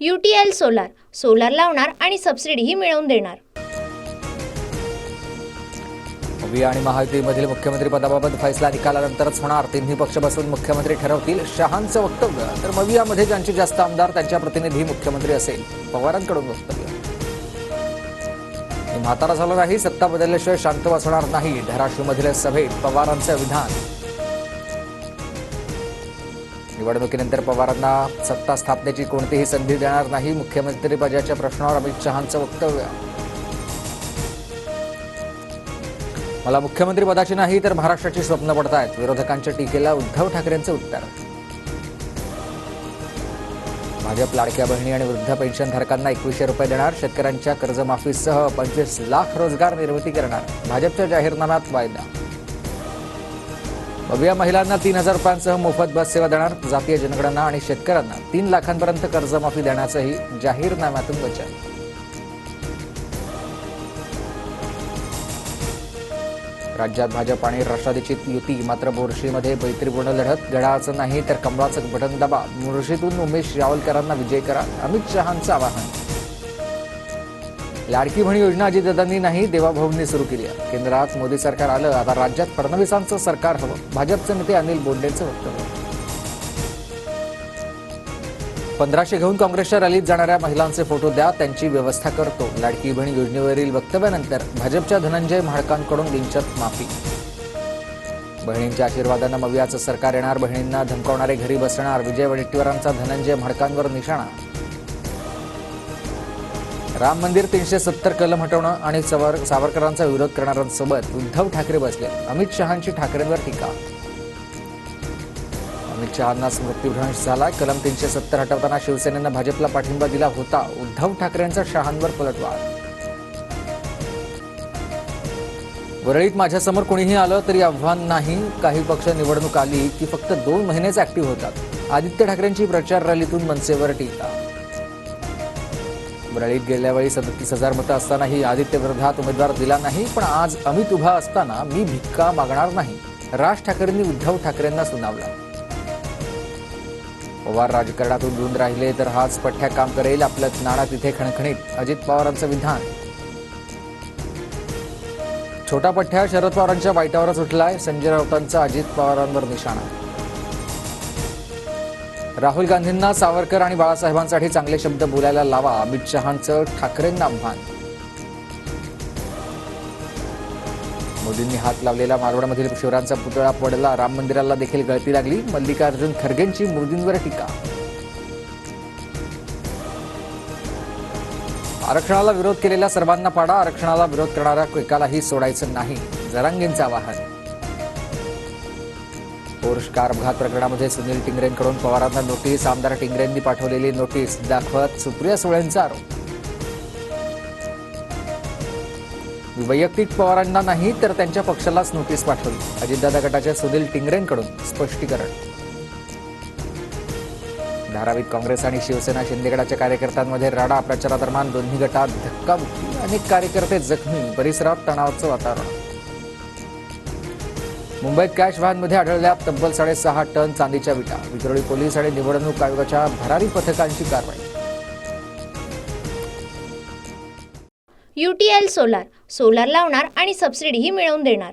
UTL solar लावणार आणि सबसिडीही मिळवून देणार। मविया आणि महायुतीमधील मुख्यमंत्री पदाबाबत फैसला निकालानंतरच होणार। तिन्ही पक्ष बसून मुख्यमंत्री ठरवतील। शहांचं वक्तव्य। तर मवियामध्ये ज्यांचे जास्त आमदार त्यांच्या प्रतिनिधी मुख्यमंत्री असेल। पवारांकडून वक्तव्य। मी म्हातारा झालो नाही, सत्ता बदलल्याशिवाय शांत बसणार नाही। धाराशिवमधील सभेत पवारांचं विधान। निवडणुकीनंतर पवारांना सत्ता स्थापनेची कोणतीही संधी देणार नाही। मुख्यमंत्रीपदाच्या प्रश्नावर अमित शहांचं वक्तव्य। मला मुख्यमंत्री पदाची नाही तर महाराष्ट्राची स्वप्न पडतायत। विरोधकांच्या टीकेला उद्धव ठाकरेंचं उत्तर। भाजप लाडक्या बहिणी आणि वृद्ध पेन्शनधारकांना 2100 रुपये देणार। शेतकऱ्यांच्या कर्जमाफीसह 25 लाख रोजगार निर्मिती करणार। भाजपच्या जाहीरनाम्यात वायदा। मविया महिलांना 3000 रुपयांसह मोफत बस सेवा देणार। जातीय जनगणना आणि शेतकऱ्यांना 3 लाखांपर्यंत कर्जमाफी देण्याचंही जाहीरनाम्यातून वचन। राज्यात भाजप आणि राष्ट्रवादीची युती, मात्र मोर्शीमध्ये मैत्रीपूर्ण लढत। घड्याळाचं नाही तर कमळाचं बटन दाबा। मोर्शीतून उमेश यावलकरांना विजय करा, अमित शहांचं आवाहन। लाडकी बहीण योजना अजितदादांनी नाही, देवाभाऊंनी सुरू केली आहे। केंद्रात मोदी सरकार आलं, आता राज्यात फडणवीसांचं सरकार हवं। भाजपचे नेते अनिल बोंडेंचं वक्तव्य। 1500 घेऊन काँग्रेसच्या रॅलीत जाणाऱ्या महिलांचे फोटो द्या, त्यांची व्यवस्था करतो। लाडकी बहीण योजनेवरील वक्तव्यानंतर भाजपच्या धनंजय महाडकांकडून बिनशर्त माफी। बहिणींच्या आशीर्वादानं मवियाचं सरकार येणार, बहिणींना धमकावणारे घरी बसणार। विजय वडेट्टीवारांचा धनंजय महाडकांवर निशाणा। राम मंदिर 370 कलम हटवणं आणि सावरकरांचा विरोध करणाऱ्यांसोबत उद्धव ठाकरे बसले। अमित शहांची ठाकरेंवर टीका। अमित शहांना स्मृतिभ्रंश झाला। कलम 370 हटवताना शिवसेनेनं भाजपला पाठिंबा दिला होता। उद्धव ठाकरेंचा शहांवर पलटवार। वरळीत माझ्यासमोर कोणीही आलं तरी आव्हान नाही। काही पक्ष निवडणूक आली की फक्त 2 महिनेच ऍक्टिव्ह होतात। आदित्य ठाकरेंची प्रचार रॅलीतून मनसेवर टीका। वरळीत गेल्या वेळी 37,000 मतं असतानाही आदित्य विरोधात उमेदवार दिला नाही, पण आज अमित उभा असताना मी भिक्का मागणार नाही। राज ठाकरेंनी उद्धव ठाकरेंना सुनावला। पवार राजकारणातून दूर राहिले तर हाच पठ्ठ्या काम करेल, आपलं नाणं तिथे खणखणीत। अजित पवारांचं विधान। छोटा पठ्ठ्या शरद पवारांच्या वाईटावरच उठलाय। संजय राऊतांचा अजित पवारांवर निशाणा। राहुल गांधींना सावरकर आणि बाळासाहेबांसाठी चांगले शब्द बोलायला लावा, अमित शहांचं ठाकरेंना आव्हान। मोदींनी हात लावलेला मालवणमधील शिवरायांचा पुतळा पडला, राम मंदिराला देखील गळती लागली। मल्लिकार्जुन खरगेंची मोदींवर टीका। आरक्षणाला विरोध केलेल्या सर्वांना पाडा, आरक्षणाला विरोध करणाऱ्या एकालाही सोडायचं नाही, जरांगेंचं आवाहन। पोर्श कार अपघात प्रकरणामध्ये सुनील टिंगरेंकडून पवारांना नोटीस, आमदार टिंगरेंनी पाठवलेली नोटीस दाखवत सुप्रिया सुळेंचा आरोप। वैयक्तिक पवारांना नाही तर त्यांच्या पक्षालाच नोटीस पाठवली, अजितदादा गटाच्या सुनील टिंगरेंकडून स्पष्टीकरण। धारावीत काँग्रेस आणि शिवसेना शिंदे गटाच्या कार्यकर्त्यांमध्ये राडा, प्रचारादरम्यान दोन्ही गटात धक्काबुक्की, अनेक कार्यकर्ते जखमी, परिसरात तणावाचं वातावरण। मुंबईत कॅश व्हॅनमध्ये आढळल्या तब्बल 6.5 टन चांदीच्या विटा, विक्रोळी पोलीस आणि निवडणूक आयोगाच्या भरारी पथकांची कारवाई। UTL सोलार लावणार आणि सबसिडीही मिळवून देणार।